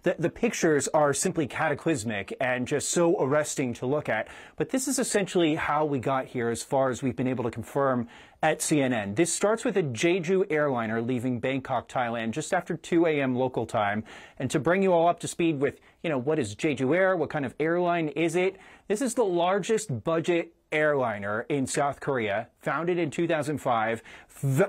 the pictures are simply cataclysmic and just so arresting to look at. But this is essentially how we got here as far as we've been able to confirm at CNN. This starts with a Jeju airliner leaving Bangkok, Thailand, just after 2 a.m. local time. And to bring you all up to speed with, what is Jeju Air? What kind of airline is it? This is the largest budget airliner in South Korea, founded in 2005,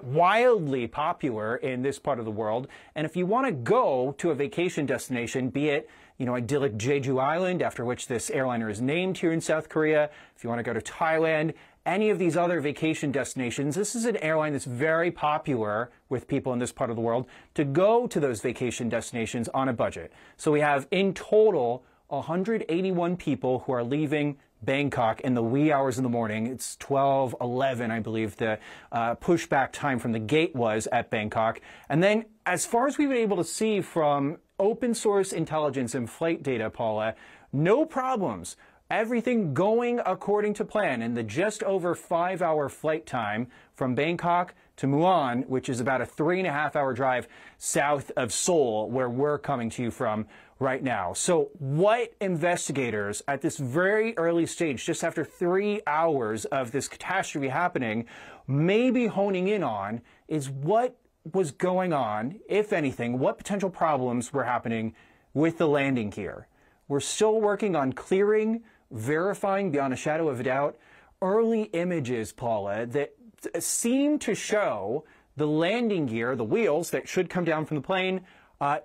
wildly popular in this part of the world. And if you want to go to a vacation destination, be it idyllic Jeju Island, after which this airliner is named here in South Korea, if you want to go to Thailand, any of these other vacation destinations, this is an airline that's very popular with people in this part of the world to go to those vacation destinations on a budget. So we have in total 181 people who are leaving Bangkok in the wee hours in the morning. It's 12:11, I believe, the pushback time from the gate was at Bangkok. And then as far as we've been able to see from open source intelligence and flight data, Paula, no problems. Everything going according to plan in the just over 5-hour flight time from Bangkok to Muan, which is about a 3.5-hour drive south of Seoul, where we're coming to you from right now. So what investigators at this very early stage, just after 3 hours of this catastrophe happening, may be honing in on is what was going on, if anything, what potential problems were happening with the landing gear. We're still working on clearing, verifying beyond a shadow of a doubt early images, Paula, that seem to show the landing gear, the wheels that should come down from the plane,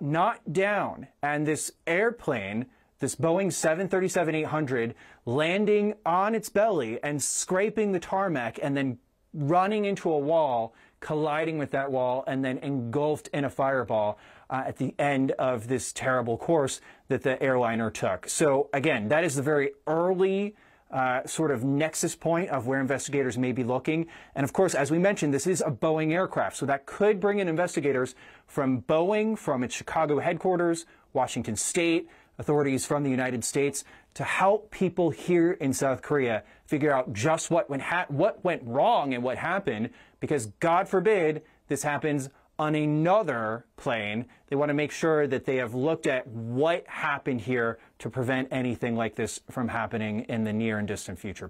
not down. And this airplane, this Boeing 737-800, landing on its belly and scraping the tarmac and then running into a wall, colliding with that wall, and then engulfed in a fireball at the end of this terrible course that the airliner took. So again, that is the very early sort of nexus point of where investigators may be looking. And of course, as we mentioned, this is a Boeing aircraft, so that could bring in investigators from Boeing, from its Chicago headquarters, Washington State, authorities from the United States, to help people here in South Korea figure out just what went wrong and what happened, because God forbid this happens on another plane. They want to make sure that they have looked at what happened here to prevent anything like this from happening in the near and distant future.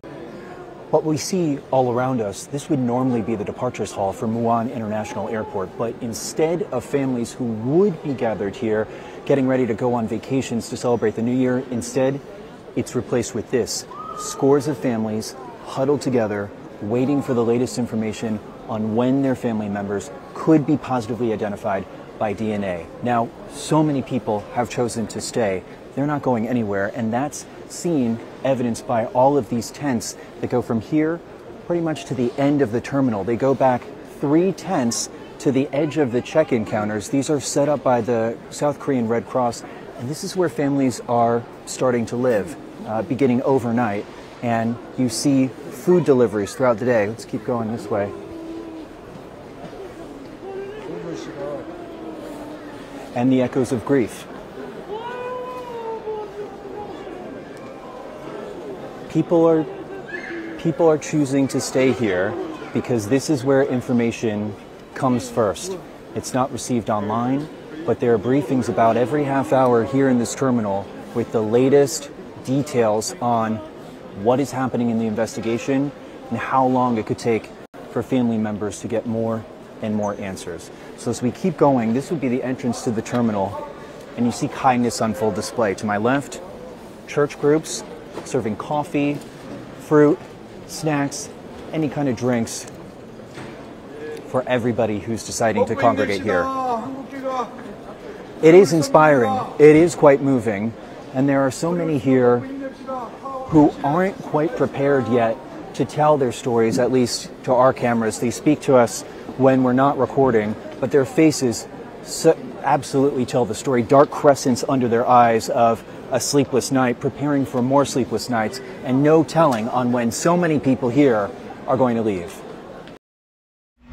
What we see all around us, this would normally be the departures hall for Muan International Airport, but instead of families who would be gathered here getting ready to go on vacations to celebrate the new year, instead it's replaced with this. Scores of families huddled together, waiting for the latest information on when their family members could be positively identified by DNA. Now, so many people have chosen to stay. They're not going anywhere, and that's seen, evidenced by all of these tents that go from here pretty much to the end of the terminal. They go back 3 tents to the edge of the check-in counters. These are set up by the South Korean Red Cross, and this is where families are starting to live, beginning overnight. And you see food deliveries throughout the day. Let's keep going this way. And the echoes of grief. People are choosing to stay here because this is where information comes first. It's not received online, but there are briefings about every half hour here in this terminal with the latest details on what is happening in the investigation and how long it could take for family members to get more and more answers. So as we keep going, this would be the entrance to the terminal, and you see kindness on full display. To my left, church groups serving coffee, fruit, snacks, any kind of drinks for everybody who's deciding to congregate here. It is inspiring, it is quite moving, and there are so many here who aren't quite prepared yet to tell their stories, at least to our cameras. They speak to us when we're not recording, but their faces absolutely tell the story. Dark crescents under their eyes of a sleepless night, preparing for more sleepless nights, and no telling on when so many people here are going to leave.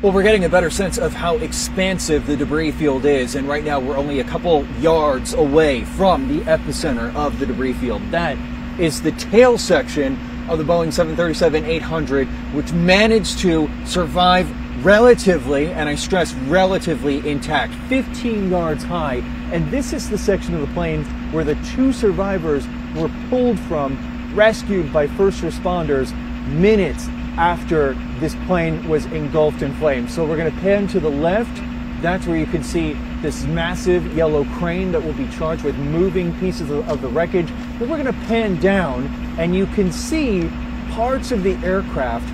Well, we're getting a better sense of how expansive the debris field is, and right now we're only a couple yards away from the epicenter of the debris field. That is the tail section of the Boeing 737-800, which managed to survive relatively, and I stress relatively, intact, 15 yards high. And this is the section of the plane where the 2 survivors were pulled from, rescued by first responders minutes after this plane was engulfed in flames. So we're going to pan to the left. That's where you can see this massive yellow crane that will be charged with moving pieces of the wreckage. Then we're going to pan down, and you can see parts of the aircraft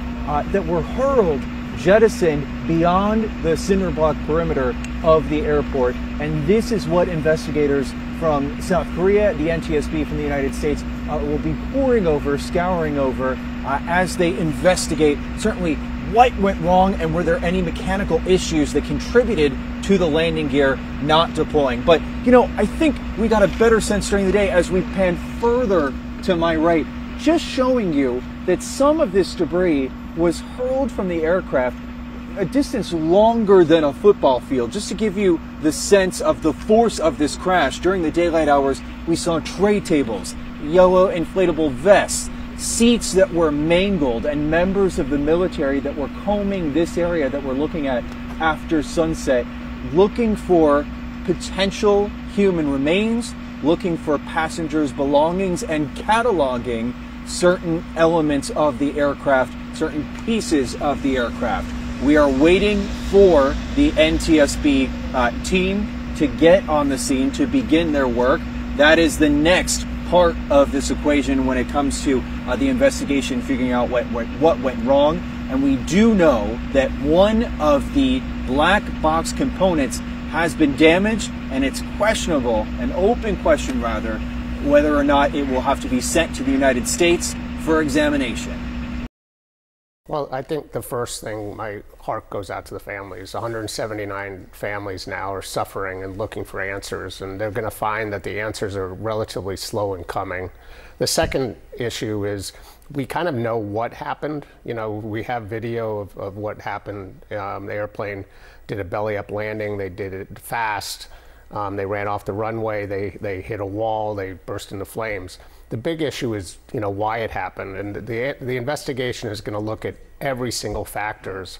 that were hurled, jettisoned beyond the cinder block perimeter of the airport. And this is what investigators from South Korea, the NTSB from the United States, will be poring over, scouring over as they investigate certainly what went wrong and were there any mechanical issues that contributed to the landing gear not deploying. But, you know, I think we got a better sense during the day as we pan further to my right, just showing you that some of this debris was hurled from the aircraft a distance longer than a football field. Just to give you the sense of the force of this crash, during the daylight hours, we saw tray tables, yellow inflatable vests, seats that were mangled, and members of the military that were combing this area that we're looking at after sunset, looking for potential human remains, looking for passengers' belongings, and cataloging certain elements of the aircraft, certain pieces of the aircraft. We are waiting for the NTSB team to get on the scene to begin their work. That is the next part of this equation when it comes to the investigation, figuring out what went wrong. And we do know that one of the black box components has been damaged, and it's questionable, an open question rather, whether or not it will have to be sent to the United States for examination. Well, I think the first thing, my heart goes out to the families. 179 families now are suffering and looking for answers, and they're going to find that the answers are relatively slow in coming. The second issue is we kind of know what happened. You know, we have video of what happened. The airplane did a belly-up landing. They did it fast. They ran off the runway. They hit a wall. They burst into flames. The big issue is, you know, why it happened, and the investigation is going to look at every single factors,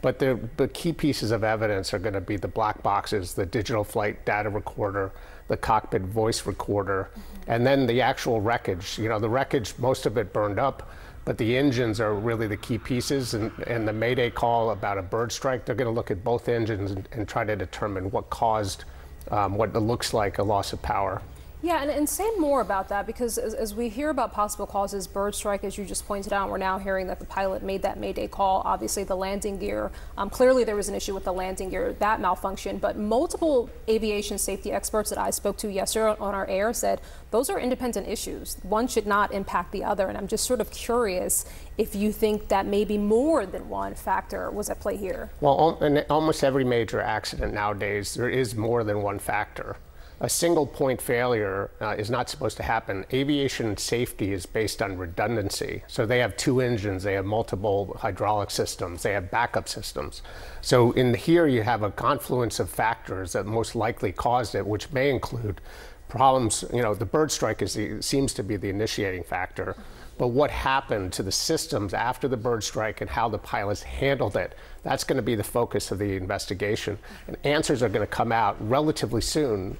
but the key pieces of evidence are going to be the black boxes, the digital flight data recorder, the cockpit voice recorder, and then the actual wreckage. You know, the wreckage, most of it burned up, but the engines are really the key pieces, and the Mayday call about a bird strike, they're going to look at both engines and try to determine what caused what looks like a loss of power. Yeah, and say more about that, because as we hear about possible causes, bird strike, as you just pointed out, we're now hearing that the pilot made that Mayday call. Obviously, the landing gear, clearly there was an issue with the landing gear, that malfunctioned, but multiple aviation safety experts that I spoke to yesterday on our air said those are independent issues. One should not impact the other, and I'm just sort of curious if you think that maybe more than one factor was at play here. Well, in almost every major accident nowadays, there is more than one factor. A single point failure is not supposed to happen. Aviation safety is based on redundancy. So they have 2 engines, they have multiple hydraulic systems, they have backup systems. So in here you have a confluence of factors that most likely caused it, which may include problems. You know, the bird strike seems to be the initiating factor. But what happened to the systems after the bird strike and how the pilots handled it, that's going to be the focus of the investigation. And answers are going to come out relatively soon.